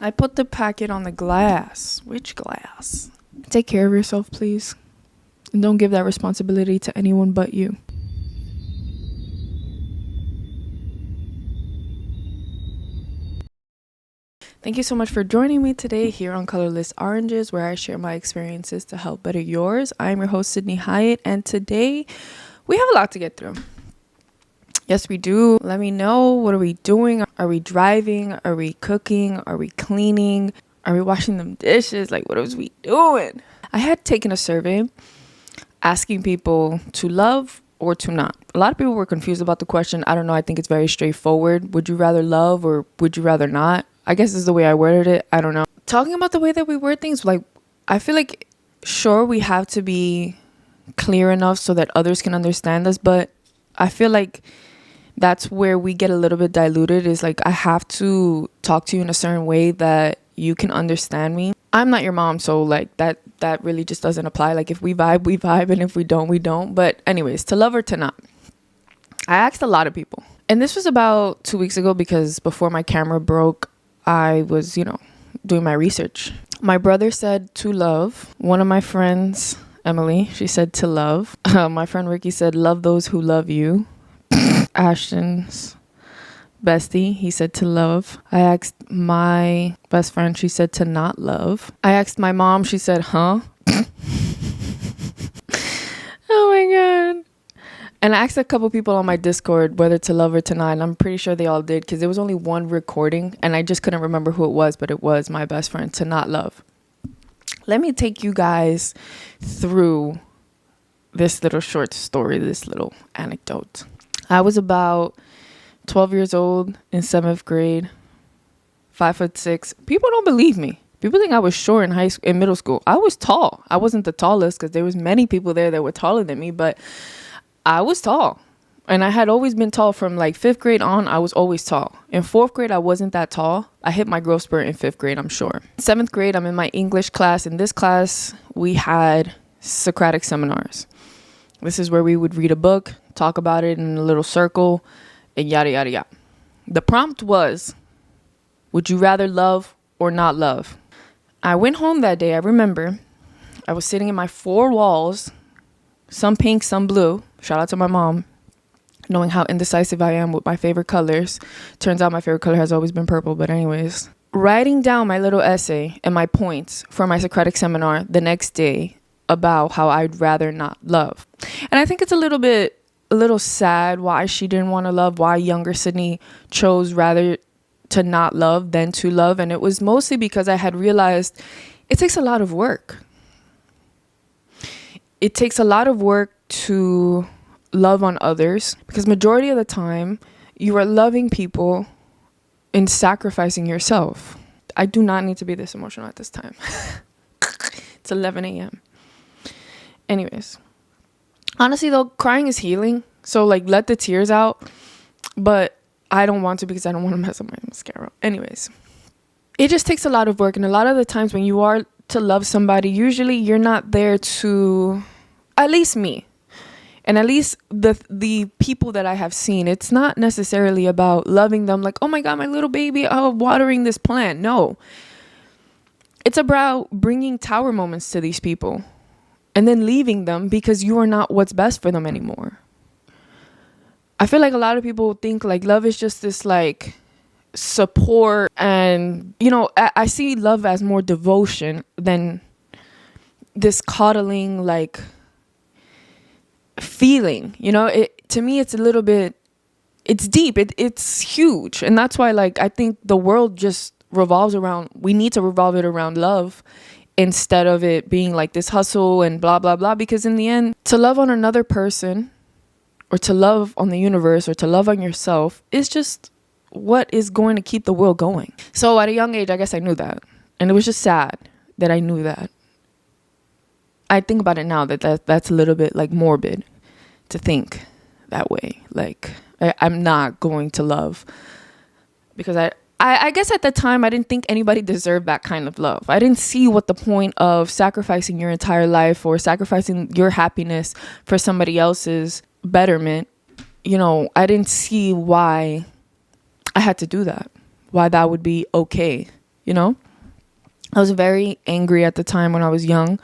I put the packet on the glass. Which glass? Take care of yourself, please. And don't give that responsibility to anyone but you. Thank you so much for joining me today here on Colorless Oranges, where I share my experiences to help better yours. I'm your host, Sydney Hyatt, and today we have a lot to get through. Yes, we do. Let me know, what are we doing? Are we driving? Are we cooking? Are we cleaning? Are we washing them dishes? Like, what was we doing? I had taken a survey asking people to love or to not. A lot of people were confused about the question. I don't know. I think it's very straightforward. Would you rather love or would you rather not? I guess is the way I worded it. I don't know. Talking about the way that we word things, like, I feel like, sure, we have to be clear enough so that others can understand us, but I feel like that's where we get a little bit diluted, is like, I have to talk to you in a certain way that you can understand me. I'm not your mom, so like that really just doesn't apply. Like, if we vibe, we vibe, and if we don't, we don't. But anyways, to love or to not. I asked a lot of people. And this was about 2 weeks ago, because before my camera broke, I was, doing my research. My brother said to love. One of my friends, Emily, she said to love. My friend Ricky said love those who love you. Ashton's bestie, he said to love. I asked my best friend, she said to not love. I asked my mom, she said, huh? Oh my God. And I asked a couple people on my Discord whether to love or to not, and I'm pretty sure they all did, because there was only one recording and I just couldn't remember who it was, but it was my best friend, to not love. Let me take you guys through this little short story, this little anecdote. I was about 12 years old in 7th grade, 5'6". People don't believe me. People think I was short in middle school. I was tall. I wasn't the tallest, because there was many people there that were taller than me, but I was tall. And I had always been tall from like 5th grade on. I was always tall. In 4th grade, I wasn't that tall. I hit my growth spurt in 5th grade, I'm sure. 7th grade, I'm in my English class. In this class, we had Socratic seminars. This is where we would read a book, talk about it in a little circle, and yada, yada, yada. The prompt was, would you rather love or not love? I went home that day. I remember I was sitting in my 4 walls, some pink, some blue. Shout out to my mom, knowing how indecisive I am with my favorite colors. Turns out my favorite color has always been purple, but anyways. Writing down my little essay and my points for my Socratic seminar the next day about how I'd rather not love. And I think it's a little sad why she didn't want to love, why younger Sydney chose rather to not love than to love. And it was mostly because I had realized it takes a lot of work. It takes a lot of work to love on others, because majority of the time you are loving people and sacrificing yourself. I do not need to be this emotional at this time. It's 11 a.m. Anyways, honestly though, crying is healing. So like, let the tears out, but I don't want to, because I don't want to mess up my mascara. Anyways, it just takes a lot of work. And a lot of the times when you are to love somebody, usually you're not there to, at least me, and at least the people that I have seen, it's not necessarily about loving them like, oh my God, my little baby, oh, watering this plant. No, it's about bringing tower moments to these people and then leaving them because you are not what's best for them anymore. I feel like a lot of people think like love is just this like support, and I see love as more devotion than this coddling like feeling. To me it's a little bit, it's deep, it's huge, and that's why like I think the world just we need to revolve it around love instead of it being like this hustle and blah blah blah, because in the end, to love on another person or to love on the universe or to love on yourself is just what is going to keep the world going. So at a young age, I guess I knew that. And it was just sad that I knew that. I think about it now that's a little bit like morbid to think that way. Like I'm not going to love, because I guess at the time I didn't think anybody deserved that kind of love. I didn't see what the point of sacrificing your entire life or sacrificing your happiness for somebody else's betterment. I didn't see why I had to do that, why that would be okay. you know? I was very angry at the time when I was young.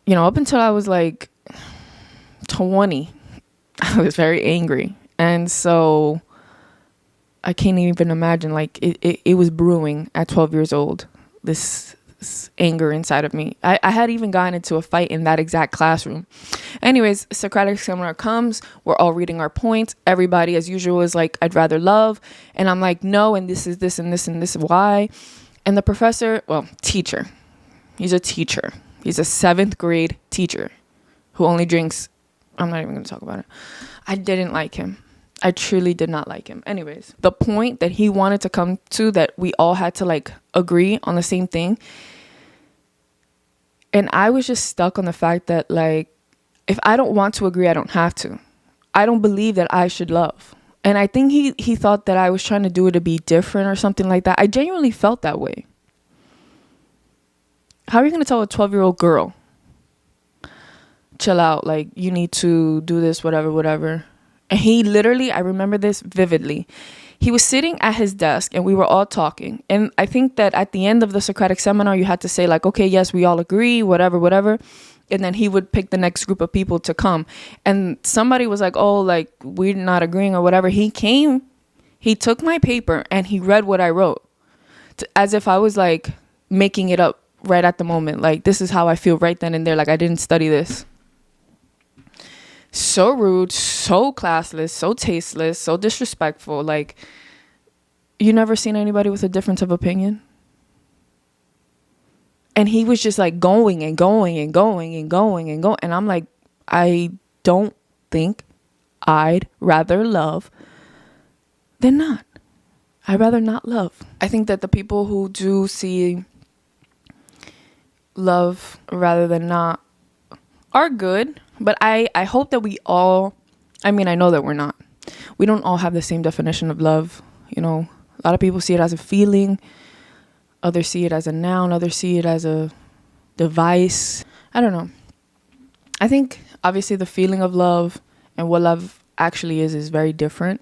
You know, up until I was like 20, I was very angry. And so I can't even imagine, like, it was brewing at 12 years old, this anger inside of me. I had even gotten into a fight in that exact classroom. Anyways, Socratic seminar comes. We're all reading our points. Everybody, as usual, is like, I'd rather love. And I'm like, no, and this is this and this and this is why. And the professor, well, teacher. He's a teacher. He's a 7th grade teacher who only drinks. I'm not even going to talk about it. I didn't like him. I truly did not like him. Anyways, the point that he wanted to come to, that we all had to like agree on the same thing. And I was just stuck on the fact that, like, if I don't want to agree, I don't have to. I don't believe that I should love. And I think he thought that I was trying to do it to be different or something like that. I genuinely felt that way. How are you going to tell a 12-year-old girl, chill out, like, you need to do this, whatever. And he literally, I remember this vividly. He was sitting at his desk and we were all talking. And I think that at the end of the Socratic seminar, you had to say like, okay, yes, we all agree, whatever. And then he would pick the next group of people to come. And somebody was like, oh, like, we're not agreeing or whatever. He came, he took my paper and he read what I wrote as if I was like making it up right at the moment. Like, this is how I feel right then and there. Like, I didn't study this. So rude, so classless, so tasteless, so disrespectful. Like, you never seen anybody with a difference of opinion? And he was just like going. And I'm like, I don't think I'd rather love than not. I'd rather not love. I think that the people who do see love rather than not are good. But I hope that we all, I mean, I know that we don't all have the same definition of love. You know, a lot of people see it as a feeling. Others see it as a noun. Others see it as a device. I don't know. I think obviously the feeling of love and what love actually is very different.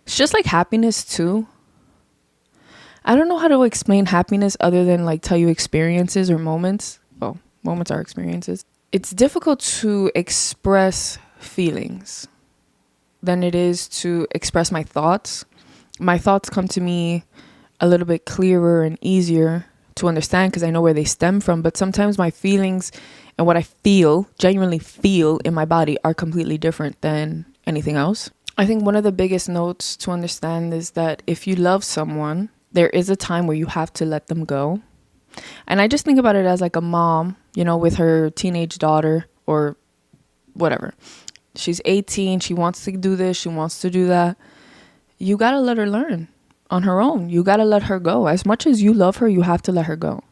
It's just like happiness too. I don't know how to explain happiness other than like tell you experiences or moments. Well, moments are experiences. It's difficult to express feelings than it is to express my thoughts. My thoughts come to me a little bit clearer and easier to understand because I know where they stem from. But sometimes my feelings and what I feel, genuinely feel in my body, are completely different than anything else. I think one of the biggest notes to understand is that if you love someone, there is a time where you have to let them go. And I just think about it as like a mom, you know, with her teenage daughter or whatever. She's 18. She wants to do this. She wants to do that. You got to let her learn on her own. You got to let her go. As much as you love her, you have to let her go.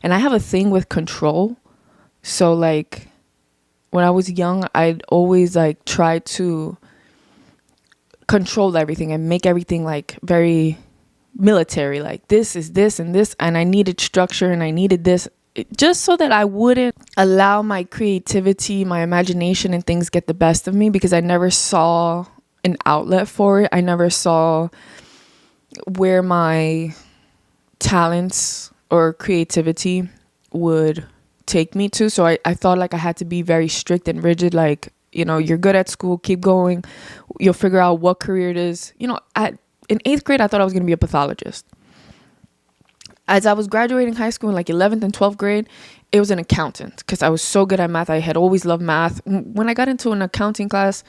And I have a thing with control. So like when I was young, I'd always like try to control everything and make everything like very military, like this is this and this, and I needed structure and I needed this just so that I wouldn't allow my creativity, my imagination and things get the best of me, because I never saw an outlet for it. I never saw where my talents or creativity would take me to. So I thought like I had to be very strict and rigid, like, you know, you're good at school, keep going, you'll figure out what career it is. You know, in 8th grade, I thought I was going to be a pathologist. As I was graduating high school in like 11th and 12th grade, it was an accountant because I was so good at math. I had always loved math. When I got into an accounting class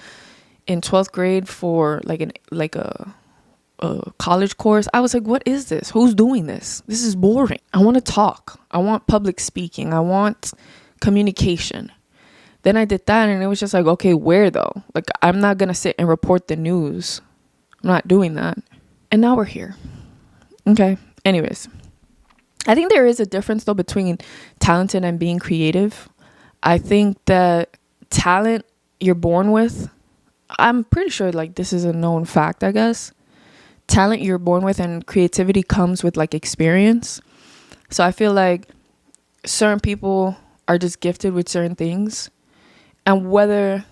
in 12th grade for like a college course, I was like, what is this? Who's doing this? This is boring. I want to talk. I want public speaking. I want communication. Then I did that and it was just like, okay, where though? Like, I'm not going to sit and report the news. I'm not doing that. And now we're here. Okay. Anyways, I think there is a difference though between talented and being creative. I think that talent you're born with, I'm pretty sure like this is a known fact, I guess. Talent you're born with and creativity comes with like experience. So I feel like certain people are just gifted with certain things. And whether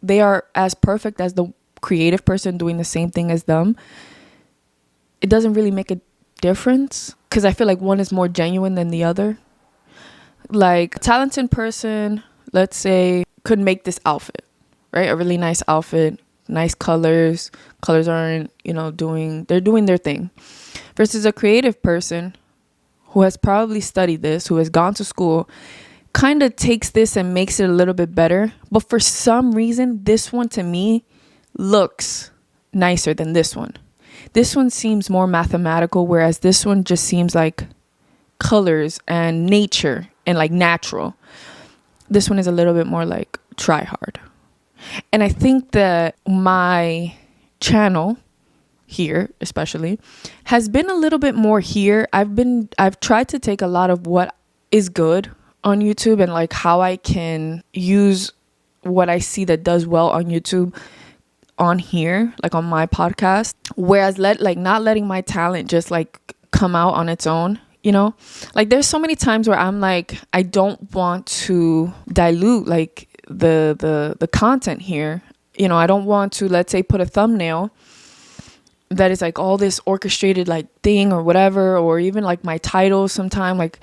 they are as perfect as the creative person doing the same thing as them, it doesn't really make a difference because I feel like one is more genuine than the other. Like a talented person, let's say, could make this outfit, right? A really nice outfit, nice colors. Colors aren't, they're doing their thing. Versus a creative person who has probably studied this, who has gone to school, kind of takes this and makes it a little bit better. But for some reason, this one to me looks nicer than this one. This one seems more mathematical, whereas this one just seems like colors and nature and like natural. This one is a little bit more like try hard. And I think that my channel here especially has been a little bit more here. I've tried to take a lot of what is good on YouTube and like how I can use what I see that does well on YouTube on here, like on my podcast, whereas not letting my talent just like come out on its own. Like there's so many times where I'm like, I don't want to dilute like the content here. I don't want to, let's say, put a thumbnail that is like all this orchestrated like thing or whatever, or even like my title sometime. Like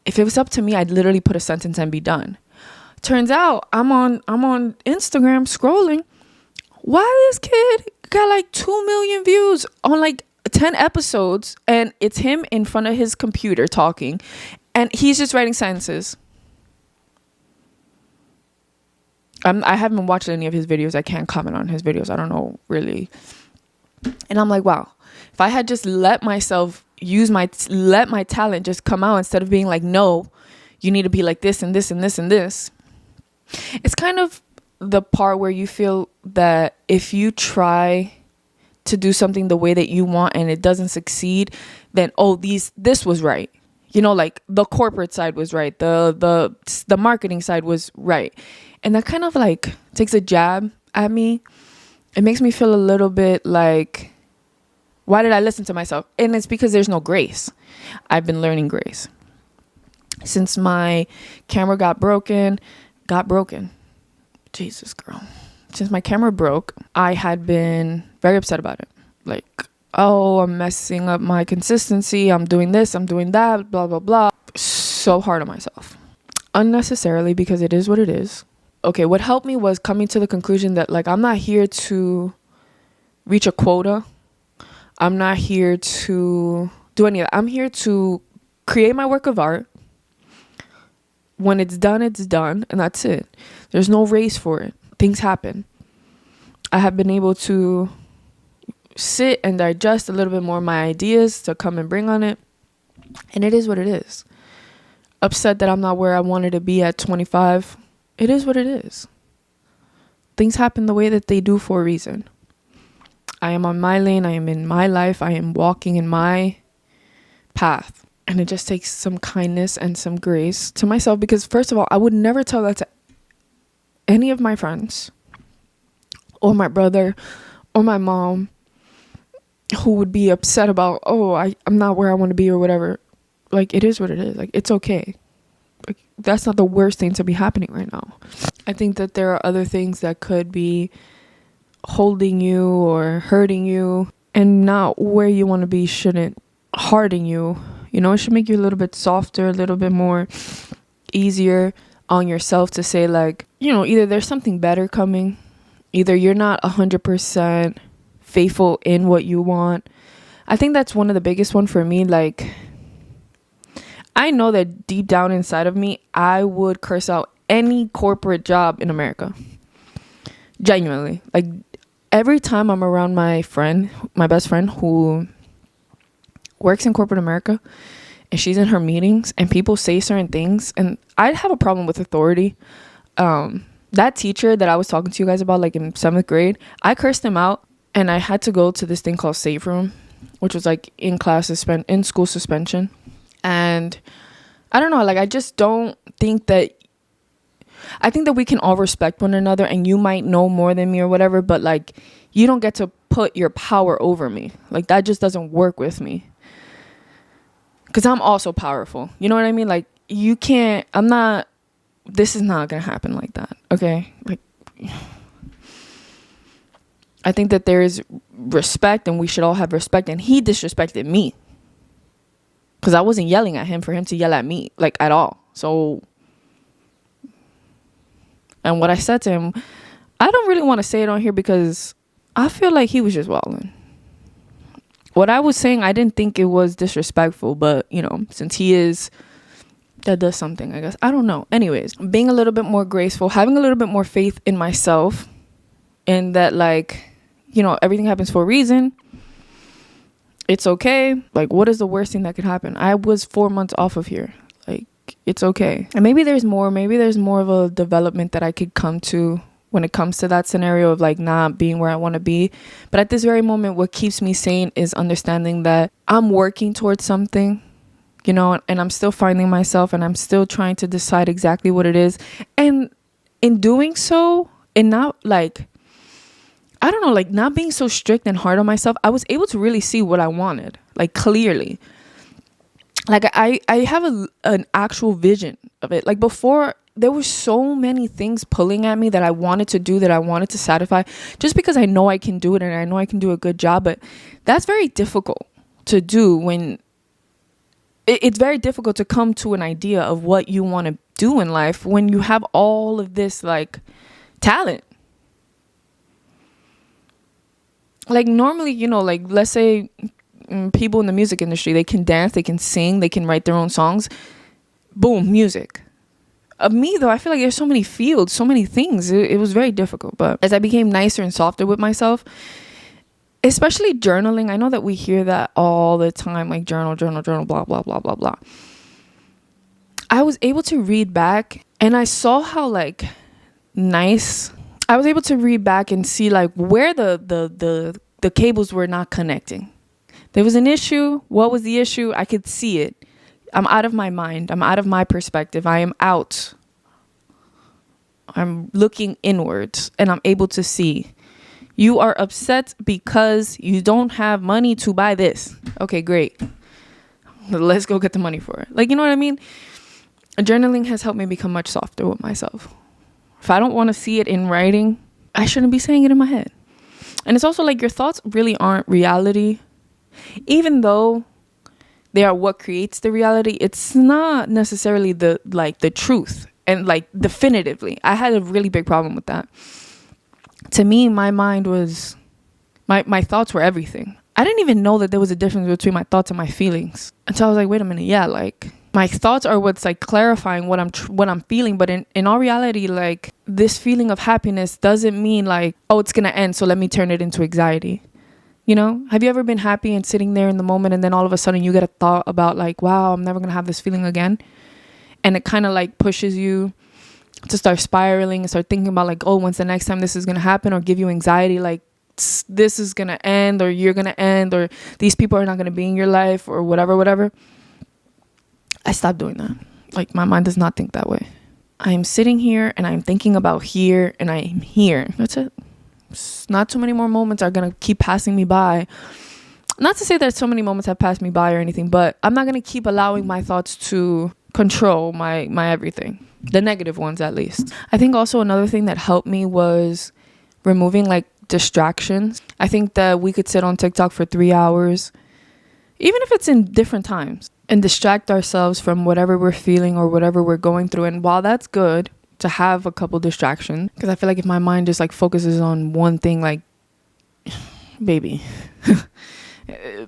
if it was up to me, I'd literally put a sentence and be done. Turns out I'm on Instagram scrolling. Why this kid got like 2 million views on like 10 episodes, and it's him in front of his computer talking, and he's just writing sentences. I haven't watched any of his videos. I can't comment on his videos. I don't know really. And I'm like, wow, if I had just let myself let my talent just come out instead of being like, no, you need to be like this and this and this and this. It's kind of the part where you feel that if you try to do something the way that you want and it doesn't succeed, then this was right. Like the corporate side was right, the marketing side was right, and that kind of like takes a jab at me. It makes me feel a little bit like, why did I listen to myself? And it's because there's no grace. I've been learning grace since my camera got broken. Jesus, girl. Since my camera broke, I had been very upset about it. Like, oh, I'm messing up my consistency. I'm doing this, I'm doing that, blah, blah, blah. So hard on myself. Unnecessarily, because it is what it is. Okay, what helped me was coming to the conclusion that like I'm not here to reach a quota. I'm not here to do any of that. I'm here to create my work of art. When it's done, and that's it. There's no race for it. Things happen. I have been able to sit and digest a little bit more my ideas to come and bring on it. And it is what it is. Upset that I'm not where I wanted to be at 25. It is what it is. Things happen the way that they do for a reason. I am on my lane. I am in my life. I am walking in my path. And it just takes some kindness and some grace to myself, because first of all, I would never tell that to any of my friends or my brother or my mom, who would be upset about, I'm not where I want to be or whatever. Like, it is what it is. Like, it's okay. Like, that's not the worst thing to be happening right now. I think that there are other things that could be holding you or hurting you, and not where you want to be shouldn't harden you. It should make you a little bit softer, a little bit more easier on yourself to say like, either there's something better coming, either you're not 100% faithful in what you want. I think that's one of the biggest one for me. Like, I know that deep down inside of me, I would curse out any corporate job in America. Genuinely. Like, every time I'm around my best friend who works in corporate America, and she's in her meetings and people say certain things, and I'd have a problem with authority. That teacher that I was talking to you guys about, like in 7th grade, I cursed him out, and I had to go to this thing called safe room, which was like in school suspension. And I don't know, like, I just don't think that, I think that we can all respect one another, and you might know more than me or whatever, but like, you don't get to put your power over me. Like, that just doesn't work with me. Because I'm also powerful. You know what I mean? Like, you can't, this is not going to happen like that. Okay? Like, I think that there is respect, and we should all have respect. And he disrespected me. Because I wasn't yelling at him for him to yell at me, like, at all. So, and what I said to him, I don't really want to say it on here because I feel like he was just wilding. What I was saying, I didn't think it was disrespectful, but, you know, since he is, that does something, I guess. I don't know. Anyways, being a little bit more graceful, having a little bit more faith in myself, and that, like, you know, everything happens for a reason. It's okay. Like, what is the worst thing that could happen? I was 4 months off of here. Like, it's okay. And maybe there's more of a development that I could come to when it comes to that scenario of, like, not being where I want to be. But at this very moment, what keeps me sane is understanding that I'm working towards something, you know, and I'm still finding myself, and I'm still trying to decide exactly what it is. And in doing so, and not, like, I don't know, like, not being so strict and hard on myself, I was able to really see what I wanted, like, clearly. Like, I have an actual vision of it. Like, before, there were so many things pulling at me that I wanted to do, that I wanted to satisfy, just because I know I can do it and I know I can do a good job. But that's very difficult to do when it's very difficult to come to an idea of what you want to do in life when you have all of this, like, talent. Like, normally, you know, like, let's say people in the music industry, they can dance, they can sing, they can write their own songs. Boom, music. Of me, though, I feel like there's so many fields, so many things. It was very difficult. But as I became nicer and softer with myself, especially journaling, I know that we hear that all the time, like, journal, blah, blah, blah, blah, blah. I was able to read back, and I saw how, like, nice. I was able to read back and see, like, where the cables were not connecting. There was an issue. What was the issue? I could see it. I'm out of my mind. I'm out of my perspective. I am out. I'm looking inwards, and I'm able to see. You are upset because you don't have money to buy this. Okay, great. Let's go get the money for it. Like, you know what I mean? Journaling has helped me become much softer with myself. If I don't want to see it in writing, I shouldn't be saying it in my head. And it's also like, your thoughts really aren't reality. Even though they are what creates the reality, it's not necessarily the truth. And, like, definitively, I had a really big problem with that. To me, my mind was, my thoughts were everything. I didn't even know that there was a difference between my thoughts and my feelings. And so I was like, wait a minute. Yeah, like, my thoughts are what's, like, clarifying what I'm feeling. But in all reality, like, this feeling of happiness doesn't mean, like, oh, it's going to end, so let me turn it into anxiety. You know, have you ever been happy and sitting there in the moment, and then all of a sudden you get a thought about, like, wow, I'm never going to have this feeling again. And it kind of, like, pushes you to start spiraling and start thinking about, like, oh, when's the next time this is going to happen, or give you anxiety, like, this is going to end, or you're going to end, or these people are not going to be in your life, or whatever. I stopped doing that. Like, my mind does not think that way. I am sitting here and I'm thinking about here, and I am here. That's it. Not too many more moments are going to keep passing me by. Not to say that so many moments have passed me by or anything, but I'm not going to keep allowing my thoughts to control my everything. The negative ones, at least. I think also another thing that helped me was removing, like, distractions. I think that we could sit on TikTok for 3 hours, even if it's in different times, and distract ourselves from whatever we're feeling or whatever we're going through. And while that's good to have a couple distractions, because I feel like if my mind just, like, focuses on one thing, like, baby,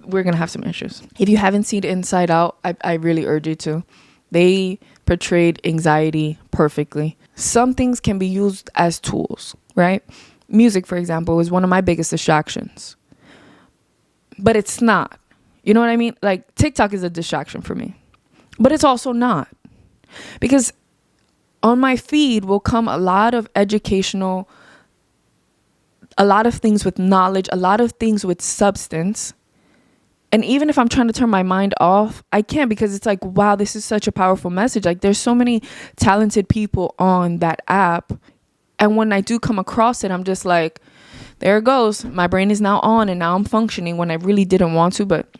we're gonna have some issues. If you haven't seen Inside Out, I really urge you to. They portrayed anxiety perfectly. Some things can be used as tools, right? Music, for example, is one of my biggest distractions, but it's not. You know what I mean? Like, TikTok is a distraction for me, but it's also not, because on my feed will come a lot of educational, a lot of things with knowledge, a lot of things with substance. And even if I'm trying to turn my mind off, I can't, because it's like, wow, this is such a powerful message. Like, there's so many talented people on that app. And when I do come across it, I'm just like, there it goes. My brain is now on, and now I'm functioning when I really didn't want to. But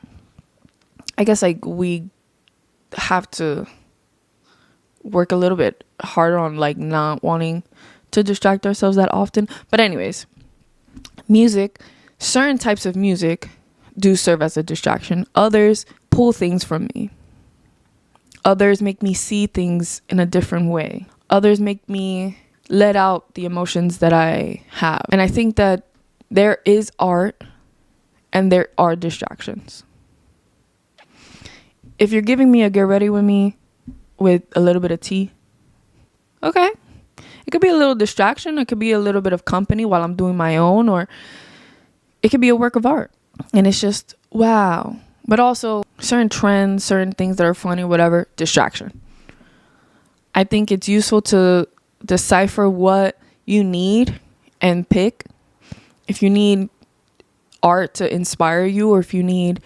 I guess, like, we have to work a little bit harder on, like, not wanting to distract ourselves that often. But anyways, music, certain types of music do serve as a distraction. Others pull things from me. Others make me see things in a different way. Others make me let out the emotions that I have. And I think that there is art and there are distractions. If you're giving me a get ready with me with a little bit of tea, okay. It could be a little distraction. It could be a little bit of company while I'm doing my own, or it could be a work of art. And it's just, wow. But also certain trends, certain things that are funny, whatever, distraction. I think it's useful to decipher what you need and pick. If you need art to inspire you, or if you need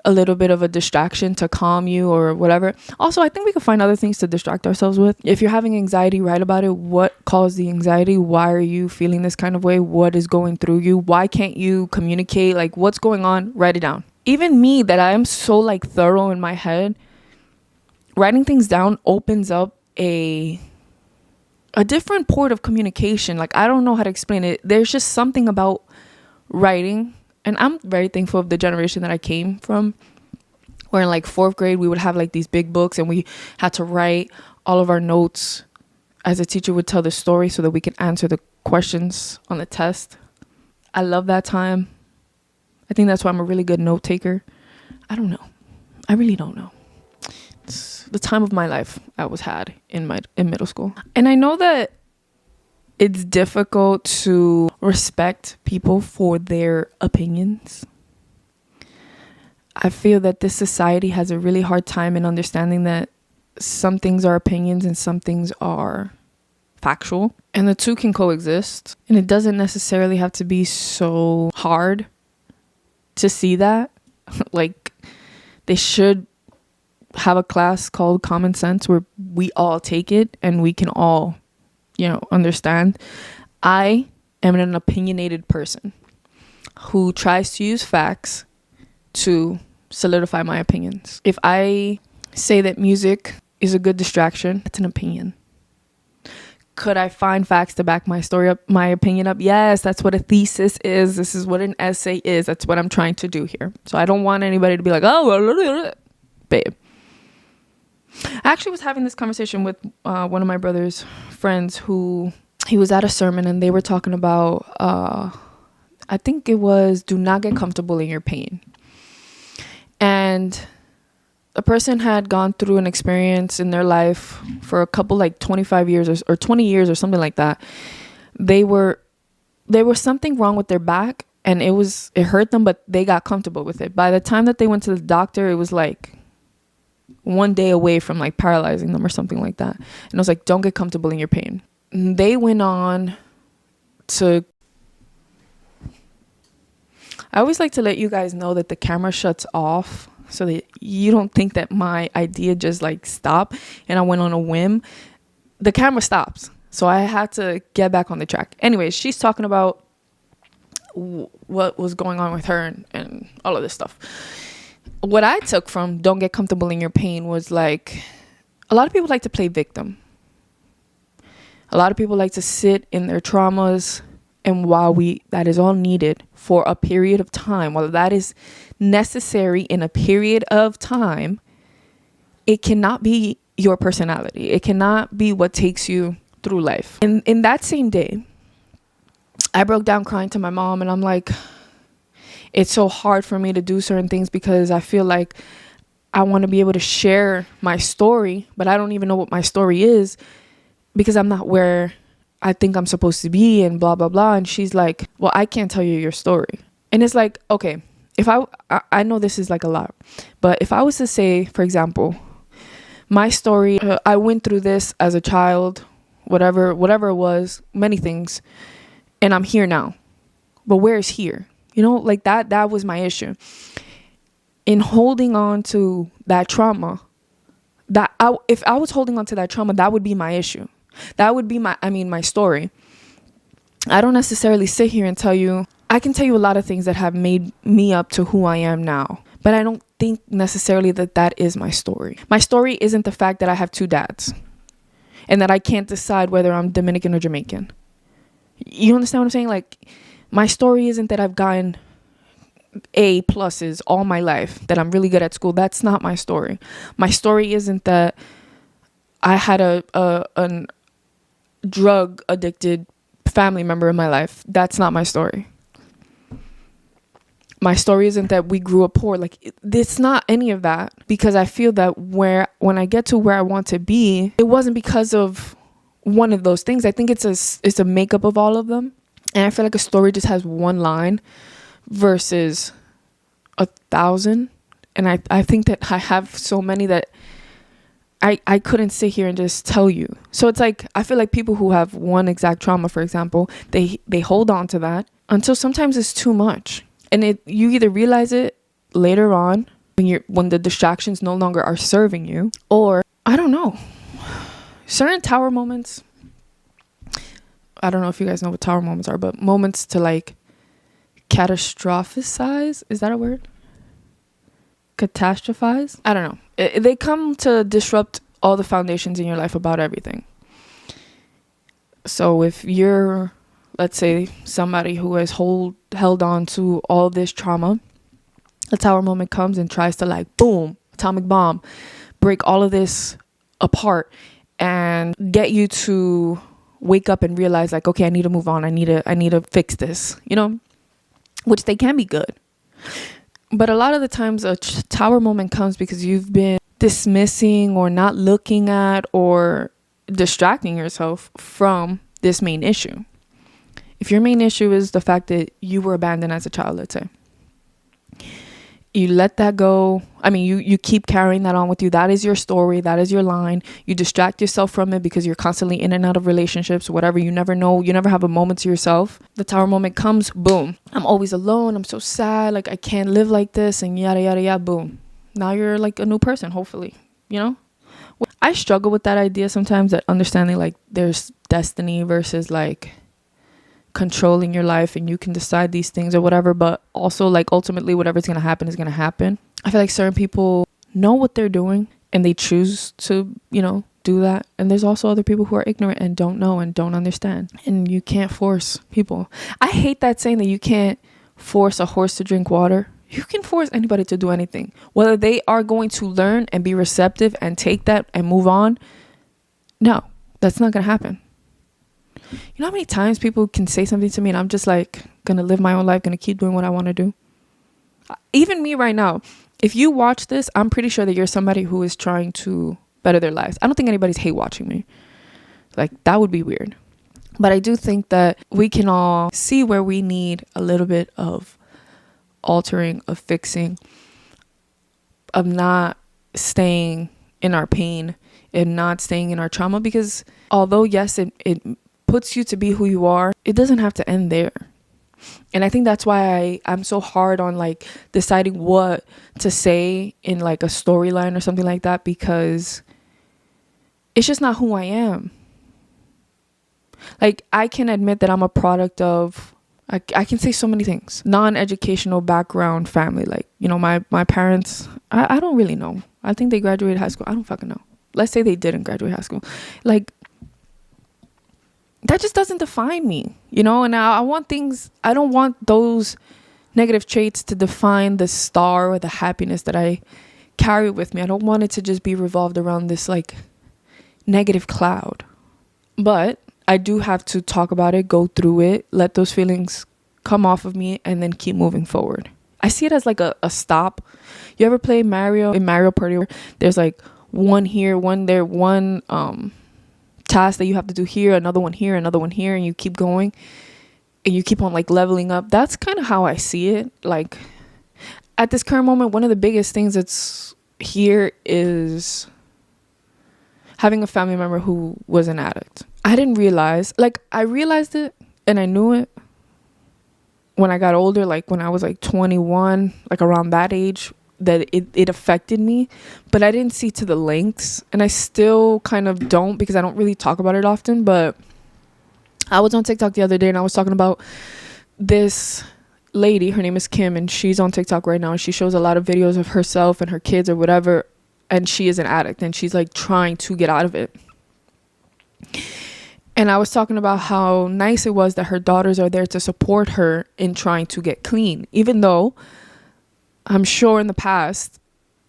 a little bit of a distraction to calm you or whatever. Also, I think we can find other things to distract ourselves with. If you're having anxiety, write about it. What caused the anxiety? Why are you feeling this kind of way? What is going through you? Why can't you communicate? Like, what's going on? Write it down. Even me, that I am so like thorough in my head, writing things down opens up a different port of communication. Like, I don't know how to explain it. There's just something about writing. And I'm very thankful of the generation that I came from, where in like 4th grade, we would have like these big books and we had to write all of our notes as a teacher would tell the story so that we could answer the questions on the test. I love that time. I think that's why I'm a really good note taker. I don't know. I really don't know. It's the time of my life I was had in middle school. And I know that it's difficult to respect people for their opinions. I feel that this society has a really hard time in understanding that some things are opinions and some things are factual. And the two can coexist. And it doesn't necessarily have to be so hard to see that. Like, they should have a class called Common Sense where we all take it and we can all understand. I am an opinionated person who tries to use facts to solidify my opinions. If I say that music is a good distraction, that's an opinion. Could I find facts to back my story up, my opinion up? Yes, that's what a thesis is. This is what an essay is. That's what I'm trying to do here. So I don't want anybody to be like, oh, babe. I actually was having this conversation with one of my brother's friends who he was at a sermon and they were talking about, I think it was, do not get comfortable in your pain. And a person had gone through an experience in their life for a couple, like 25 years or 20 years or something like that. There was something wrong with their back and it hurt them, but they got comfortable with it. By the time that they went to the doctor, it was like one day away from like paralyzing them or something like that. And I was like, don't get comfortable in your pain. And they went on to, I always like to let you guys know that the camera shuts off so that you don't think that my idea just like stopped and I went on a whim. The camera stops. So I had to get back on the track. Anyways, she's talking about what was going on with her and all of this stuff. What I took from don't get comfortable in your pain was like, a lot of people like to play victim. A lot of people like to sit in their traumas, and while that is all needed for a period of time, while that is necessary in a period of time, it cannot be your personality. It cannot be what takes you through life. And in that same day, I broke down crying to my mom, and I'm like, it's so hard for me to do certain things because I feel like I want to be able to share my story, but I don't even know what my story is because I'm not where I think I'm supposed to be and blah, blah, blah. And she's like, well, I can't tell you your story. And it's like, okay, if I know this is like a lot, but if I was to say, for example, my story, I went through this as a child, whatever it was, many things, and I'm here now. But where is here? Like that was my issue. In holding on to that trauma, if I was holding on to that trauma, that would be my issue. That would be my story. I don't necessarily sit here and tell you, I can tell you a lot of things that have made me up to who I am now, but I don't think necessarily that is my story. My story isn't the fact that I have 2 dads and that I can't decide whether I'm Dominican or Jamaican. You understand what I'm saying? Like, my story isn't that I've gotten A pluses all my life, that I'm really good at school. That's not my story. My story isn't that I had a drug addicted family member in my life. That's not my story. My story isn't that we grew up poor. Like, it's not any of that, because I feel that when I get to where I want to be, it wasn't because of one of those things. I think it's a makeup of all of them. And I feel like a story just has one line versus 1,000. And I think that I have so many that I couldn't sit here and just tell you. So it's like, I feel like people who have one exact trauma, for example, they hold on to that until sometimes it's too much. And you either realize it later on when the distractions no longer are serving you, or I don't know. Certain tower moments, I don't know if you guys know what tower moments are, but moments to like catastrophize, is that a word? Catastrophize? I don't know. They come to disrupt all the foundations in your life about everything. So if you're, let's say, somebody who has held on to all this trauma, a tower moment comes and tries to like, boom, atomic bomb, break all of this apart and get you to wake up and realize like, okay, I need to move on. I need to fix this, which they can be good. But a lot of the times a tower moment comes because you've been dismissing or not looking at or distracting yourself from this main issue. If your main issue is the fact that you were abandoned as a child, let's say, you let that go. I mean, you keep carrying that on with you. That is your story. That is your line. You distract yourself from it because you're constantly in and out of relationships, whatever. You never know. You never have a moment to yourself. The tower moment comes, boom. I'm always alone. I'm so sad. Like, I can't live like this and yada, yada, yada, boom. Now you're like a new person, hopefully, I struggle with that idea sometimes, that understanding like there's destiny versus like controlling your life and you can decide these things or whatever, but also like ultimately whatever's going to happen is going to happen. I feel like certain people know what they're doing and they choose to, do that. And there's also other people who are ignorant and don't know and don't understand. And you can't force people. I hate that saying that you can't force a horse to drink water. You can force anybody to do anything. Whether they are going to learn and be receptive and take that and move on. No, that's not going to happen. You know how many times people can say something to me and I'm just like, gonna live my own life, gonna keep doing what I want to do. Even me right now, if you watch this, I'm pretty sure that you're somebody who is trying to better their lives. I don't think anybody's hate watching me. Like, that would be weird. But I do think that we can all see where we need a little bit of altering, of fixing, of not staying in our pain and not staying in our trauma. Because although, yes, it puts you to be who you are, it doesn't have to end there. And I think that's why I'm so hard on like deciding what to say in like a storyline or something like that, because it's just not who I am. Like, I can admit that I'm a product of, I can say so many things, non-educational background family. Like, my parents, I don't really know. I think they graduated high school. I don't fucking know. Let's say they didn't graduate high school. Like, that just doesn't define me, and I don't want those negative traits to define the star or the happiness that I carry with me. I don't want it to just be revolved around this like negative cloud. But I do have to talk about it, go through it, let those feelings come off of me, and then keep moving forward. I see it as like a stop. You ever play Mario in Mario Party where there's like one here, one there, one task that you have to do here, another one here, and you keep going and you keep on like leveling up. That's kind of how I see it. Like, at this current moment, one of the biggest things that's here is having a family member who was an addict. I didn't realize, like, I realized it and I knew it when I got older, like when I was like 21, like around that age, that it affected me, but I didn't see to the lengths, and I still kind of don't, because I don't really talk about it often. But I was on TikTok the other day and I was talking about this lady. Her name is Kim, and she's on TikTok right now, and she shows a lot of videos of herself and her kids or whatever, and she is an addict and she's like trying to get out of it. And I was talking about how nice it was that her daughters are there to support her in trying to get clean, even though I'm sure in the past,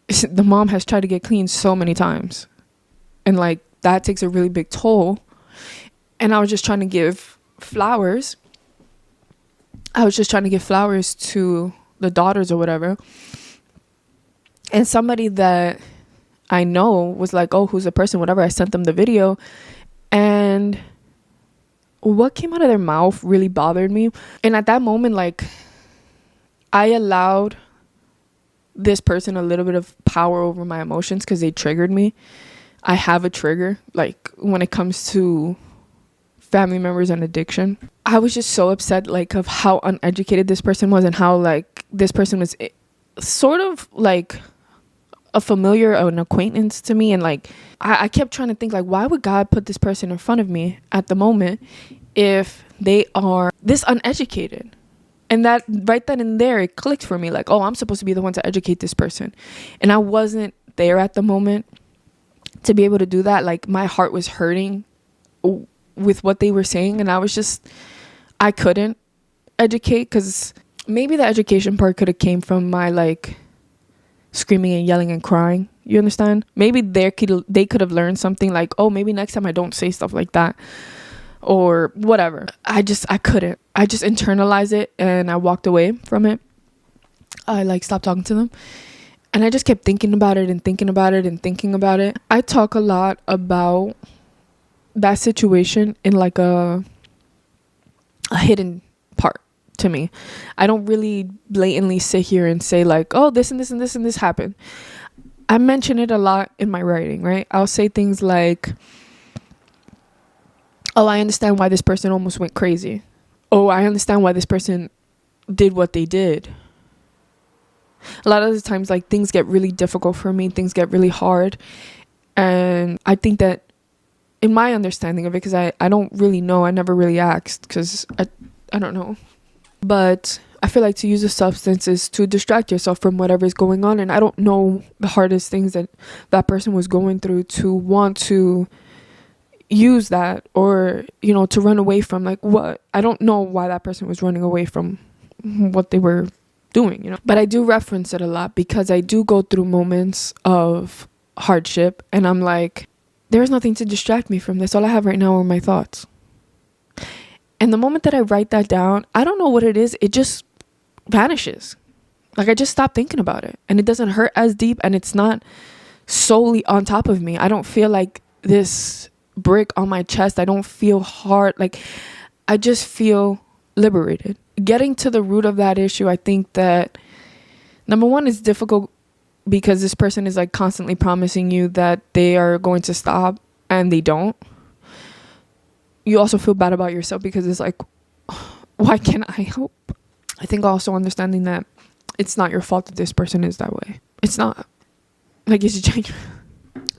the mom has tried to get clean so many times. And like, that takes a really big toll. And I was just trying to give flowers. To the daughters or whatever. And somebody that I know was like, oh, who's the person? Whatever. I sent them the video. And what came out of their mouth really bothered me. And at that moment, like, I allowed this person a little bit of power over my emotions because they triggered me. I have a trigger, like, when it comes to family members and addiction. I was just so upset, like, of how uneducated this person was and how, like, this person was sort of like a familiar or an acquaintance to me. And like, I kept trying to think, like, why would God put this person in front of me at the moment if they are this uneducated? And that right then and there, it clicked for me, like, oh, I'm supposed to be the one to educate this person. And I wasn't there at the moment to be able to do that. Like, my heart was hurting with what they were saying. And I couldn't educate, because maybe the education part could have came from my, like, screaming and yelling and crying. You understand? Maybe they could have learned something, like, oh, maybe next time I don't say stuff like that. Or whatever. I couldn't. I just internalized it and I walked away from it. I like stopped talking to them. And I just kept thinking about it and thinking about it and thinking about it. I talk a lot about that situation in like a hidden part to me. I don't really blatantly sit here and say like, oh, this and this and this and this happened. I mention it a lot in my writing, right? I'll say things like, oh, I understand why this person almost went crazy. Oh, I understand why this person did what they did. A lot of the times, like, things get really difficult for me. Things get really hard. And I think that in my understanding of it, because I don't really know. I never really asked because I don't know. But I feel like to use a substance is to distract yourself from whatever is going on. And I don't know the hardest things that person was going through to want to use that, or, you know, to run away from, like, what. I don't know why that person was running away from what they were doing, you know. But I do reference it a lot because I do go through moments of hardship and I'm like, there's nothing to distract me from this. All I have right now are my thoughts. And the moment that I write that down, I don't know what it is. It just vanishes. Like, I just stop thinking about it and it doesn't hurt as deep and it's not solely on top of me. I don't feel like this brick on my chest. I don't feel hard. Like, I just feel liberated. Getting to the root of that issue, I think that number one, is difficult because this person is like constantly promising you that they are going to stop and they don't. You also feel bad about yourself because it's like, why can't I help? I think also understanding that it's not your fault that this person is that way. It's not. Like, it's genuine.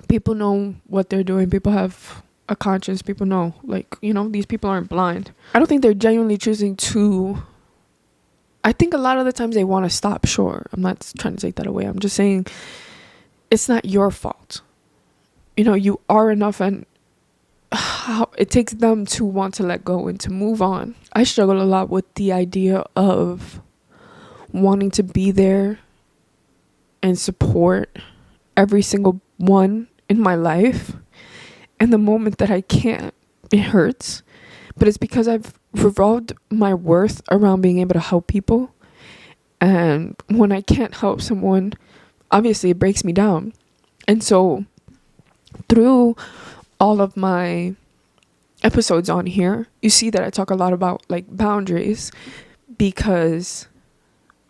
People know what they're doing. People have a conscience. People know, like, you know, these people aren't blind. I don't think they're genuinely choosing to. I think a lot of the times they want to stop. Sure, I'm not trying to take that away. I'm just saying it's not your fault. You know, you are enough, and how it takes them to want to let go and to move on. I struggle a lot with the idea of wanting to be there and support every single one in my life, and the moment that I can't, it hurts. But it's because I've revolved my worth around being able to help people, and when I can't help someone, obviously it breaks me down. And so through all of my episodes on here, you see that I talk a lot about like boundaries, because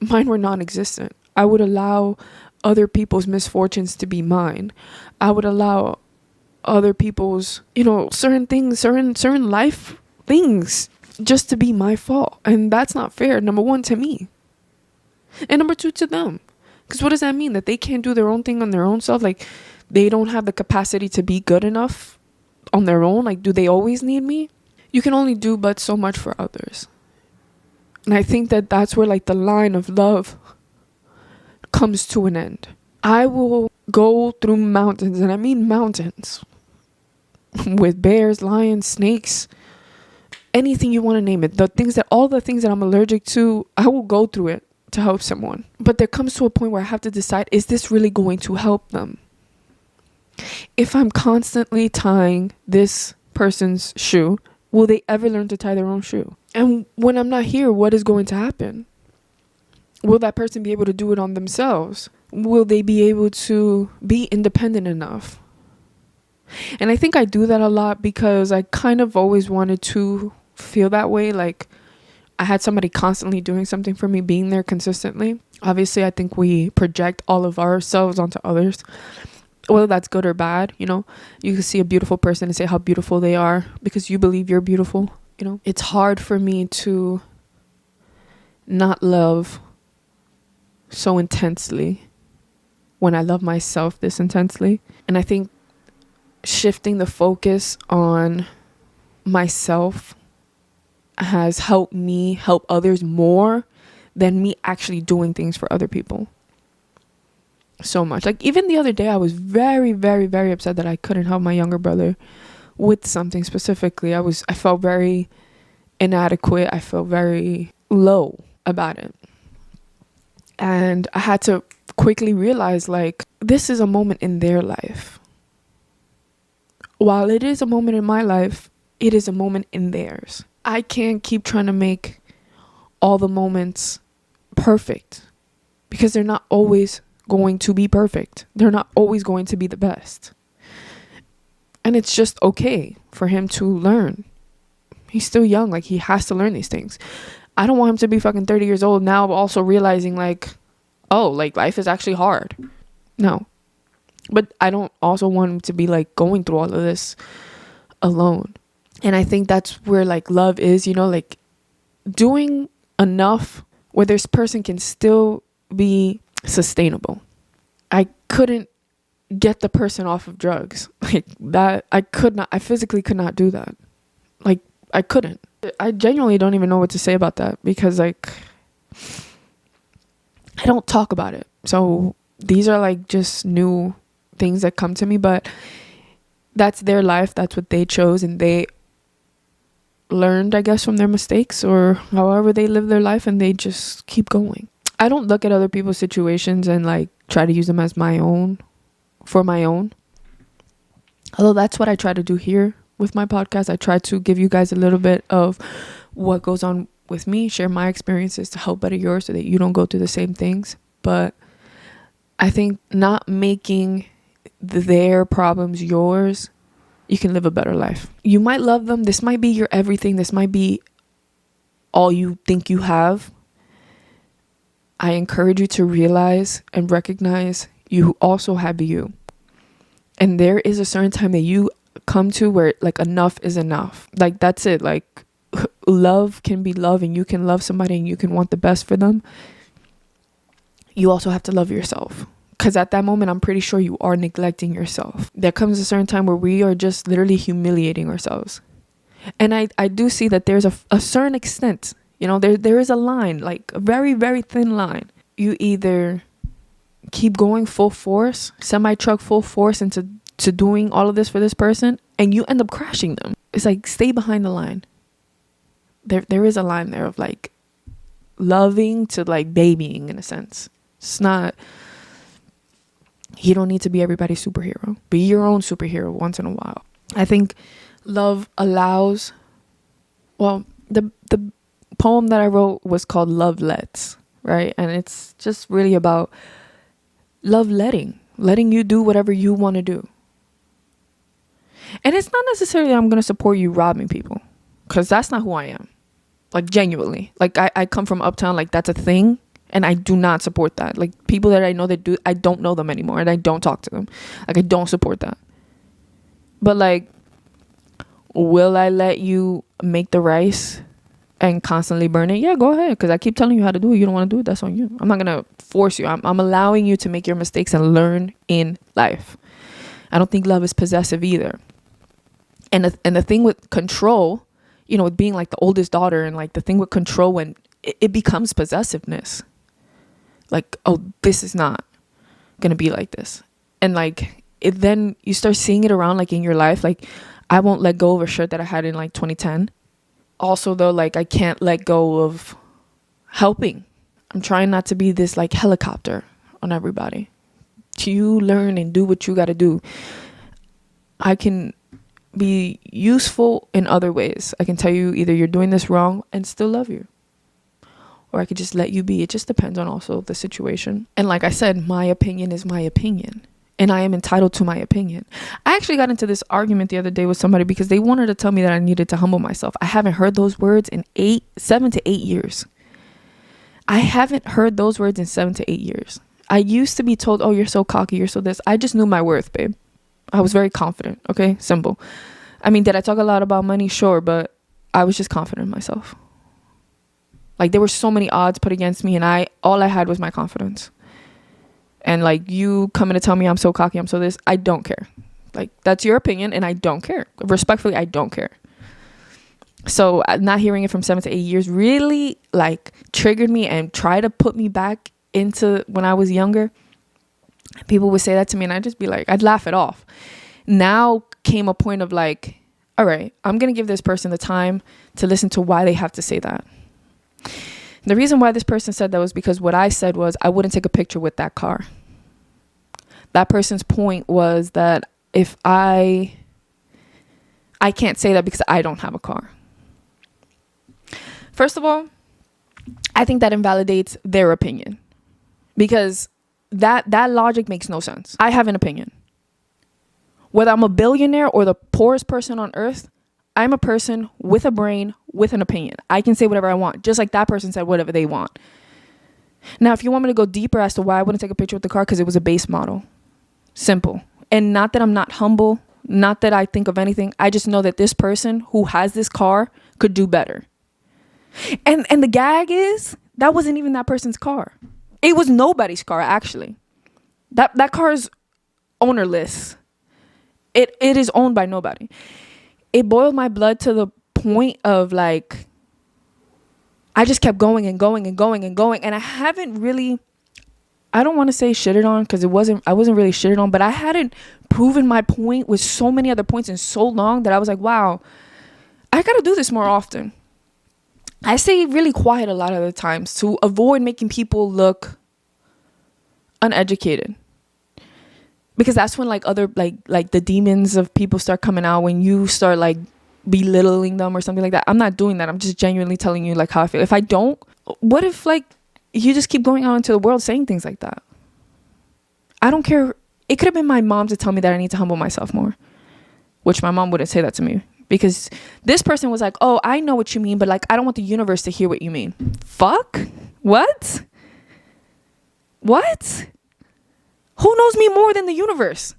mine were non-existent. I would allow other people's misfortunes to be mine. I would allow other people's, you know, certain things, certain life things just to be my fault. And that's not fair, number one, to me. And number two, to them. Because what does that mean? That they can't do their own thing on their own self? Like, they don't have the capacity to be good enough on their own? Like, do they always need me? You can only do but so much for others. And I think that that's where, like, the line of love comes to an end. I will go through mountains, and I mean mountains, with bears, lions, snakes, anything you want to name it. All the things that I'm allergic to, I will go through it to help someone. But there comes to a point where I have to decide, is this really going to help them? If I'm constantly tying this person's shoe, will they ever learn to tie their own shoe? And when I'm not here, what is going to happen? Will that person be able to do it on themselves? Will they be able to be independent enough? And I think I do that a lot because I kind of always wanted to feel that way. Like I had somebody constantly doing something for me, being there consistently. Obviously, I think we project all of ourselves onto others, whether that's good or bad. You know, you can see a beautiful person and say how beautiful they are because you believe you're beautiful. You know, it's hard for me to not love so intensely when I love myself this intensely. And I think shifting the focus on myself has helped me help others more than me actually doing things for other people. So much. Like even the other day, I was very, very, very upset that I couldn't help my younger brother with something specifically. I felt very inadequate. I felt very low about it. And I had to quickly realize, like, this is a moment in their life. While it is a moment in my life, it is a moment in theirs. I can't keep trying to make all the moments perfect because they're not always going to be perfect. They're not always going to be the best. And it's just okay for him to learn. He's still young. Like, he has to learn these things. I don't want him to be fucking 30 years old now, also realizing like, oh, like life is actually hard. No. But I don't also want him to be like going through all of this alone. And I think that's where like love is, you know, like doing enough where this person can still be sustainable. I couldn't get the person off of drugs like that. I physically could not do that. Like I couldn't. I genuinely don't even know what to say about that because like I don't talk about it. So these are like just new things that come to me, but that's their life. That's what they chose, and they learned, I guess, from their mistakes or however they live their life, and they just keep going. I don't look at other people's situations and like try to use them as my own for my own. Although that's what I try to do here with my podcast. I try to give you guys a little bit of what goes on with me, share my experiences to help better yours so that you don't go through the same things. But I think not making their problems yours, you can live a better life. You might love them. This might be your everything. This might be all you think you have. I encourage you to realize and recognize you also have you. And there is a certain time that you come to where like enough is enough. Like that's it. Like love can be love, and you can love somebody and you can want the best for them. You also have to love yourself. Because at that moment, I'm pretty sure you are neglecting yourself. There comes a certain time where we are just literally humiliating ourselves. And I do see that there's a certain extent, you know, there is a line, like a very, very thin line. You either keep going full force, semi-truck full force into doing all of this for this person, and you end up crashing them. It's like, stay behind the line. There is a line there of like loving to like babying in a sense. It's not... You don't need to be everybody's superhero. Be your own superhero once in a while. I think love allows... Well, the poem that I wrote was called Love Lets, right? And it's just really about love letting you do whatever you want to do. And it's not necessarily I'm going to support you robbing people, because that's not who I am. Like, genuinely. Like, I come from Uptown, like, that's a thing. And I do not support that. Like, people that I know that do, I don't know them anymore. And I don't talk to them. Like, I don't support that. But, like, will I let you make the rice and constantly burn it? Yeah, go ahead. Because I keep telling you how to do it. You don't want to do it. That's on you. I'm not going to force you. I'm allowing you to make your mistakes and learn in life. I don't think love is possessive either. And the thing with control, you know, with being, like, the oldest daughter, and, like, the thing with control when it becomes possessiveness. Like, oh, this is not gonna be like this. And like then you start seeing it around, like in your life. Like, I won't let go of a shirt that I had in like 2010. Also though, like I can't let go of helping. I'm trying not to be this like helicopter on everybody. You learn and do what you got to do. I can be useful in other ways. I can tell you either you're doing this wrong and still love you, or I could just let you be. It just depends on also the situation. And like I said, my opinion is my opinion, and I am entitled to my opinion. I actually got into this argument the other day with somebody because they wanted to tell me that I needed to humble myself. I haven't heard those words in 7 to 8 years. I haven't heard those words in 7 to 8 years. I used to be told, oh, you're so cocky, you're so this. I just knew my worth, babe. I was very confident. Okay, simple. I mean, did I talk a lot about money? Sure, but I was just confident in myself. Like, there were so many odds put against me, and all I had was my confidence. And like, you coming to tell me I'm so cocky, I'm so this, I don't care. Like, that's your opinion, and I don't care. Respectfully, I don't care. So not hearing it from 7 to 8 years really like triggered me and tried to put me back into when I was younger. People would say that to me and I'd just be like, I'd laugh it off. Now came a point of like, all right, I'm going to give this person the time to listen to why they have to say that. The reason why this person said that was because what I said was I wouldn't take a picture with that car. That person's point was that if I can't say that because I don't have a car. First of all, I think that invalidates their opinion because that logic makes no sense. I have an opinion. Whether I'm a billionaire or the poorest person on earth, I'm a person with a brain, with an opinion. I can say whatever I want, just like that person said whatever they want. Now, if you want me to go deeper as to why I wouldn't take a picture with the car, because it was a base model. Simple. And not that I'm not humble, not that I think of anything. I just know that this person who has this car could do better. And the gag is, that wasn't even that person's car. It was nobody's car, actually. That car is ownerless. It is owned by nobody. It boiled my blood to the point of like, I just kept going and going and going and going. And I haven't really, I don't want to say shitted on because I wasn't really shitted on, but I hadn't proven my point with so many other points in so long that I was like, wow, I got to do this more often. I stay really quiet a lot of the times to avoid making people look uneducated. Because that's when like other like the demons of people start coming out, when you start like belittling them or something like that. I'm not doing that. I'm just genuinely telling you like how I feel. If I don't, what if like you just keep going out into the world saying things like that? I don't care. It could have been my mom to tell me that I need to humble myself more, which my mom wouldn't say that to me. Because this person was like, oh, I know what you mean, but like, I don't want the universe to hear what you mean. Fuck? What? What? Who knows me more than the universe?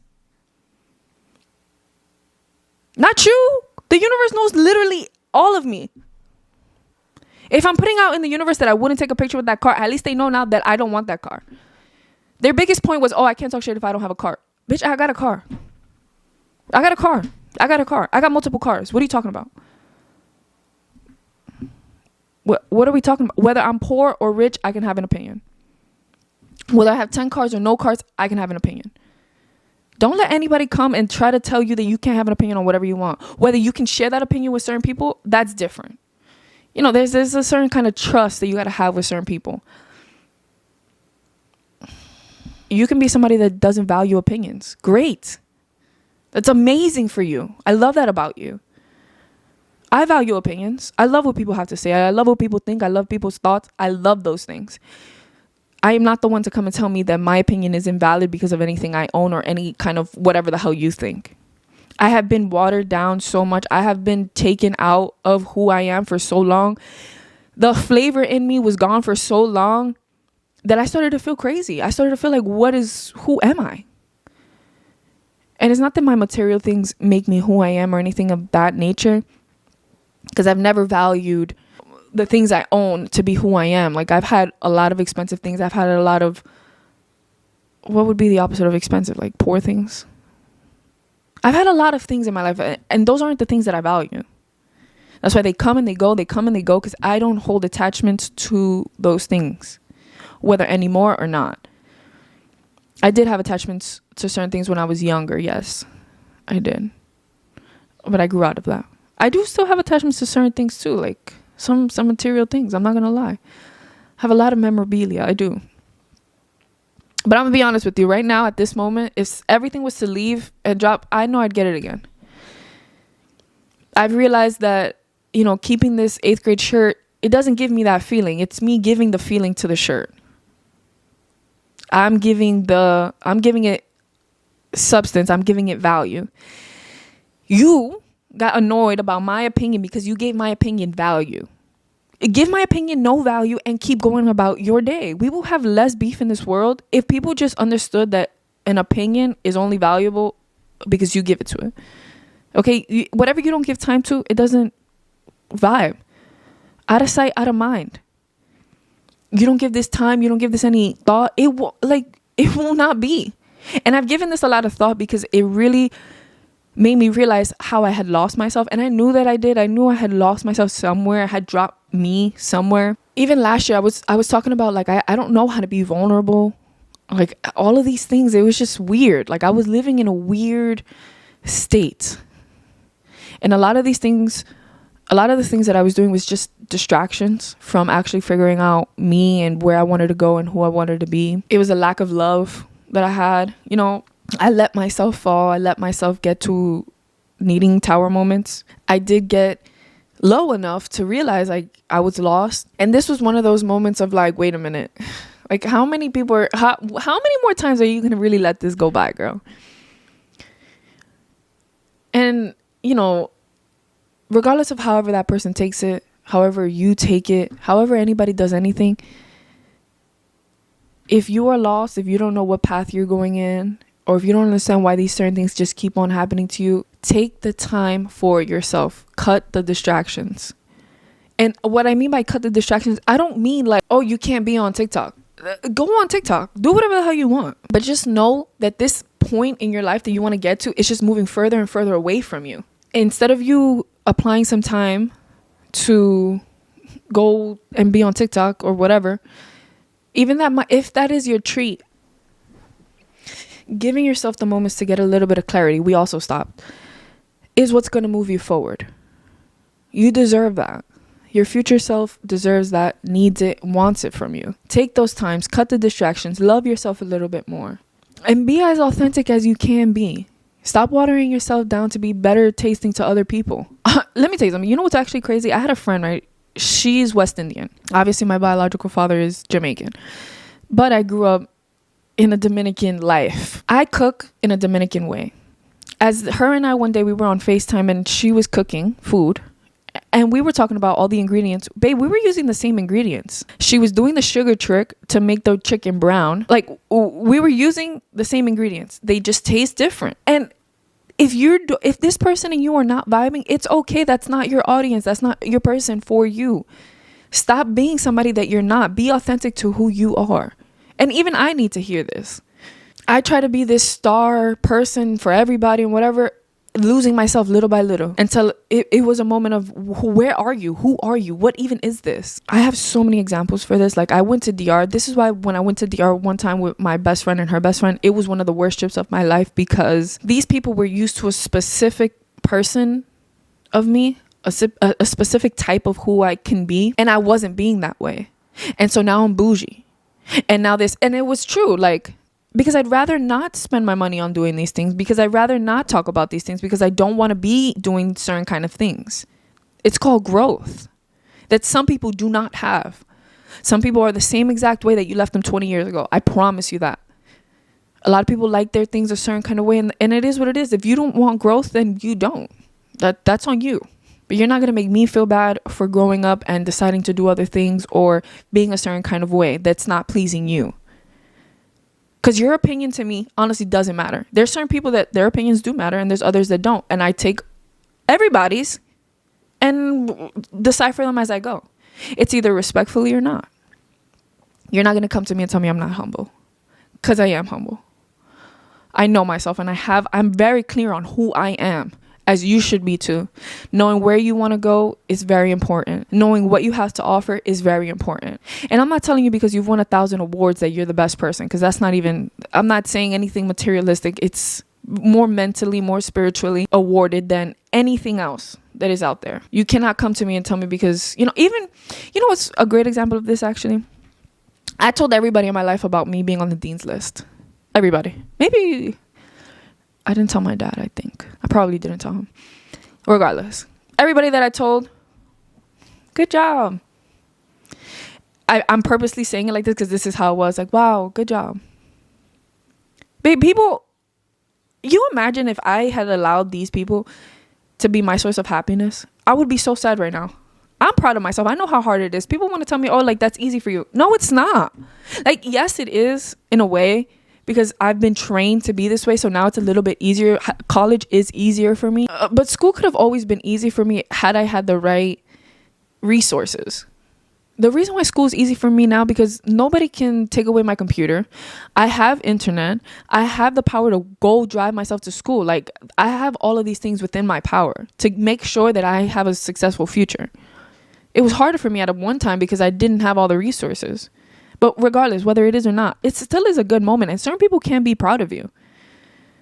Not you. The universe knows literally all of me. If I'm putting out in the universe that I wouldn't take a picture with that car, at least they know now that I don't want that car. Their biggest point was, oh, I can't talk shit if I don't have a car. Bitch, I got a car. I got a car. I got multiple cars. What are you talking about? What are we talking about? Whether I'm poor or rich, I can have an opinion. Whether I have 10 cars or no cars, I can have an opinion. Don't let anybody come and try to tell you that you can't have an opinion on whatever you want. Whether you can share that opinion with certain people, that's different. You know, there's a certain kind of trust that you got to have with certain people. You can be somebody that doesn't value opinions. Great. That's amazing for you. I love that about you. I value opinions. I love what people have to say. I love what people think. I love people's thoughts. I love those things. I am not the one to come and tell me that my opinion is invalid because of anything I own or any kind of whatever the hell you think. I have been watered down so much. I have been taken out of who I am for so long. The flavor in me was gone for so long that I started to feel crazy. I started to feel like, who am I? And it's not that my material things make me who I am or anything of that nature, because I've never valued the things I own to be who I am. Like, I've had a lot of expensive things. I've had a lot of, what would be the opposite of expensive? Like poor things. I've had a lot of things in my life, and those aren't the things that I value. That's why they come and they go, because I don't hold attachments to those things, whether anymore or not. I did have attachments to certain things when I was younger. Yes, I did. But I grew out of that. I do still have attachments to certain things too, like some material things. I'm not going to lie. have a lot of memorabilia. I do. But I'm gonna be honest with you right now at this moment, if everything was to leave and drop, I know I'd get it again. I've realized that, keeping this 8th grade shirt, it doesn't give me that feeling. It's me giving the feeling to the shirt. I'm giving it substance. I'm giving it value. You got annoyed about my opinion because you gave my opinion value. Give my opinion no value and keep going about your day. We will have less beef in this world if people just understood that an opinion is only valuable because you give it to it. Okay, whatever you don't give time to, it doesn't vibe. Out of sight, out of mind. You don't give this time, you don't give this any thought, it will not be. And I've given this a lot of thought because it really made me realize how I had lost myself. And I knew that I did. I knew I had lost myself somewhere. I had dropped me somewhere. Even last year, I was talking about, like, I don't know how to be vulnerable. Like, all of these things, it was just weird. Like, I was living in a weird state. And a lot of the things that I was doing was just distractions from actually figuring out me and where I wanted to go and who I wanted to be. It was a lack of love that I had. I let myself fall. I let myself get to needing tower moments. I did get low enough to realize I was lost. And this was one of those moments of like, wait a minute. Like, how many many more times are you going to really let this go by, girl? And, regardless of however that person takes it, however you take it, however anybody does anything, if you are lost, if you don't know what path you're going in, or if you don't understand why these certain things just keep on happening to you, take the time for yourself. Cut the distractions. And what I mean by cut the distractions, I don't mean like, oh, you can't be on TikTok. Go on TikTok. Do whatever the hell you want. But just know that this point in your life that you want to get to is just moving further and further away from you. Instead of you applying some time to go and be on TikTok or whatever, even if that is your treat, giving yourself the moments to get a little bit of clarity, we also stopped, is what's going to move you forward. You deserve that. Your future self deserves that, needs it, wants it from you. Take those times, cut the distractions, love yourself a little bit more, and be as authentic as you can be. Stop watering yourself down to be better tasting to other people. Let me tell you something. You know what's actually crazy? I had a friend, right? She's West Indian. Obviously, my biological father is Jamaican. But I grew up in a Dominican life. I cook in a Dominican way. As her and I, one day we were on FaceTime and she was cooking food. And we were talking about all the ingredients. Babe, we were using the same ingredients. She was doing the sugar trick to make the chicken brown. Like, we were using the same ingredients. They just taste different. And if this person and you are not vibing, it's okay. That's not your audience. That's not your person for you. Stop being somebody that you're not. Be authentic to who you are. And even I need to hear this. I try to be this star person for everybody and whatever, losing myself little by little until it was a moment of, where are you? Who are you? What even is this? I have so many examples for this. Like, I went to DR. This is why when I went to DR one time with my best friend and her best friend, it was one of the worst trips of my life, because these people were used to a specific person of me, a specific type of who I can be, and I wasn't being that way. And so now I'm bougie. And now and it was true, like, because I'd rather not spend my money on doing these things, because I'd rather not talk about these things, because I don't want to be doing certain kind of things. It's called growth that some people do not have. Some people are the same exact way that you left them 20 years ago. I promise you that. A lot of people like their things a certain kind of way, and it is what it is. If you don't want growth, then you don't. That's on you. But you're not going to make me feel bad for growing up and deciding to do other things or being a certain kind of way that's not pleasing you. Because your opinion to me honestly doesn't matter. There's certain people that their opinions do matter, and there's others that don't. And I take everybody's and decipher them as I go. It's either respectfully or not. You're not going to come to me and tell me I'm not humble, because I am humble. I know myself, and I'm very clear on who I am, as you should be too. Knowing where you want to go is very important. Knowing what you have to offer is very important. And I'm not telling you because you've won 1,000 awards that you're the best person, because I'm not saying anything materialistic. It's more mentally, more spiritually awarded than anything else that is out there. You cannot come to me and tell me, because, what's a great example of this actually? I told everybody in my life about me being on the dean's list. Everybody. Maybe I didn't tell my dad, I think. I probably didn't tell him. Regardless. Everybody that I told, good job. I'm purposely saying it like this because this is how it was. Like, wow, good job. Babe, people, you imagine if I had allowed these people to be my source of happiness, I would be so sad right now. I'm proud of myself. I know how hard it is. People want to tell me, oh, like, that's easy for you. No, it's not. Like, yes, it is in a way because I've been trained to be this way. So now it's a little bit easier. College is easier for me. But school could have always been easy for me had I had the right resources. The reason why school is easy for me now because nobody can take away my computer. I have internet. I have the power to go drive myself to school. Like, I have all of these things within my power to make sure that I have a successful future. It was harder for me at one time because I didn't have all the resources. But regardless, whether it is or not, it still is a good moment. And certain people can be proud of you.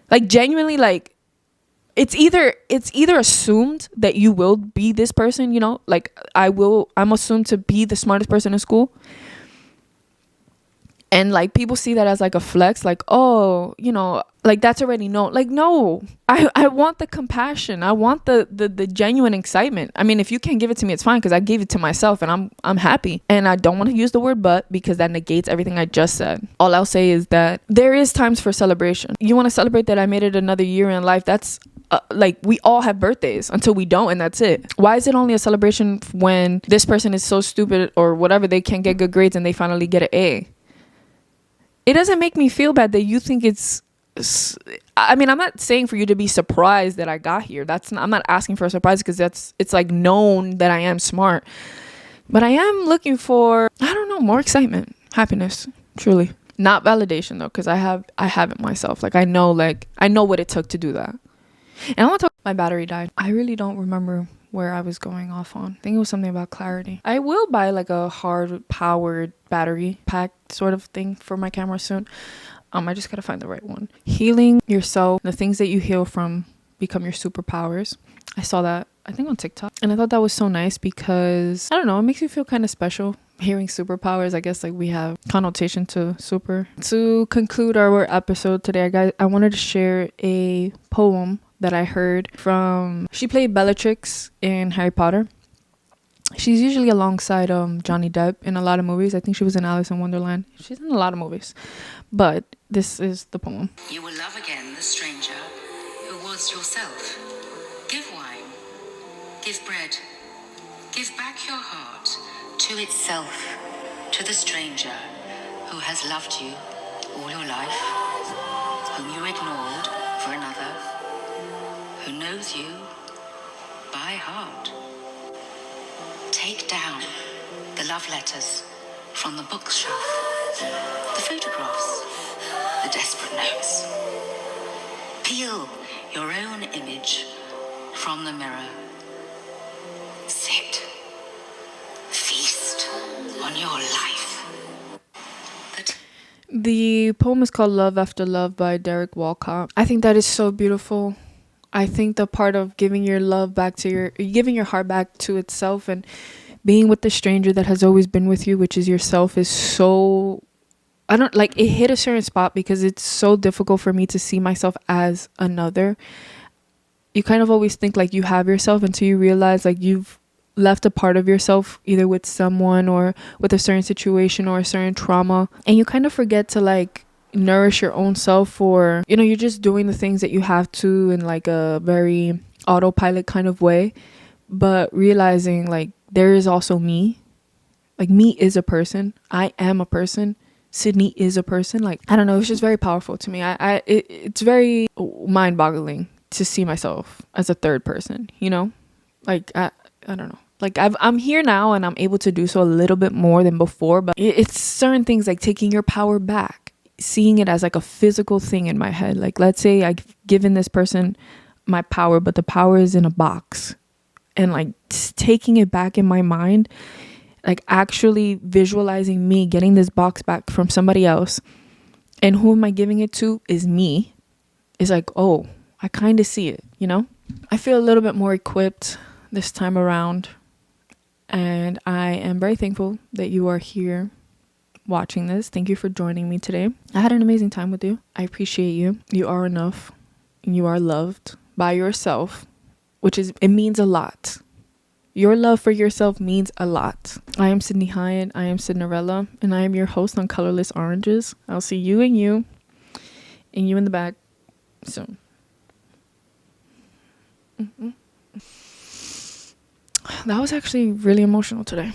Like, genuinely, like, it's either assumed that you will be this person, you know, like I'm assumed to be the smartest person in school. And like people see that as like a flex, like, oh, you know, like that's already known. Like, no, I want the compassion. I want the genuine excitement. I mean, if you can't give it to me, it's fine because I gave it to myself and I'm happy. And I don't want to use the word but because that negates everything I just said. All I'll say is that there is times for celebration. You want to celebrate that I made it another year in life. That's like we all have birthdays until we don't, and that's it. Why is it only a celebration when this person is so stupid or whatever, they can't get good grades and they finally get an A? It doesn't make me feel bad that you think it's, I mean, I'm not saying for you to be surprised that I got here. I'm not asking for a surprise because it's like known that I am smart. But I am looking for, I don't know, more excitement, happiness, truly. Not validation though, because I have it myself. Like I know what it took to do that. And I want to talk, my battery died. I really don't remember where I was going off on. I think it was something about clarity. I will buy like a hard powered battery pack sort of thing for my camera soon. I just gotta find the right one. Healing yourself, the things that you heal from become your superpowers. I saw that, I think on TikTok. And I thought that was so nice because, I don't know, it makes you feel kind of special. Hearing superpowers, I guess like we have connotation to super. To conclude our episode today, guys, I wanted to share a poem that I heard from, she played Bellatrix in Harry Potter. She's usually alongside Johnny Depp in a lot of movies. I think she was in Alice in Wonderland. She's in a lot of movies. But this is the poem. You will love again the stranger who was yourself. Give wine, give bread, give back your heart to itself, to the stranger who has loved you all your life, whom you ignored for another, who knows you by heart. Take down the love letters from the bookshelf, the photographs, the desperate notes. Peel your own image from the mirror. Sit. Feast on your life. The poem is called Love After Love by Derek Walcott. I think that is so beautiful. I think the part of giving your love back to giving your heart back to itself and being with the stranger that has always been with you, which is yourself, is so, I don't like, it hit a certain spot because it's so difficult for me to see myself as another. You kind of always think like you have yourself until you realize like you've left a part of yourself either with someone or with a certain situation or a certain trauma, and you kind of forget to like nourish your own self, or you know, you're just doing the things that you have to in like a very autopilot kind of way, but realizing like there is also me. Like me is a person. I am a person. Sydney is a person. Like, I don't know, it's just very powerful to me. It's very mind-boggling to see myself as a third person, you know? Like, I don't know. Like, I'm here now and I'm able to do so a little bit more than before, but it's certain things like taking your power back, seeing it as like a physical thing in my head. Like, let's say I've given this person my power, but the power is in a box, and like taking it back in my mind, like actually visualizing me getting this box back from somebody else, and who am I giving it to is me. It's like, oh, I kind of see it, you know? I feel a little bit more equipped this time around, and I am very thankful that you are here watching this. Thank you for joining me today. I had an amazing time with you. I appreciate you. You are enough. You are loved by yourself, it means a lot. Your love for yourself means a lot. I am Sydney Hyatt. I am Cinderella, and I am your host on Colorless Oranges. I'll see you and you in the back soon. That was actually really emotional today.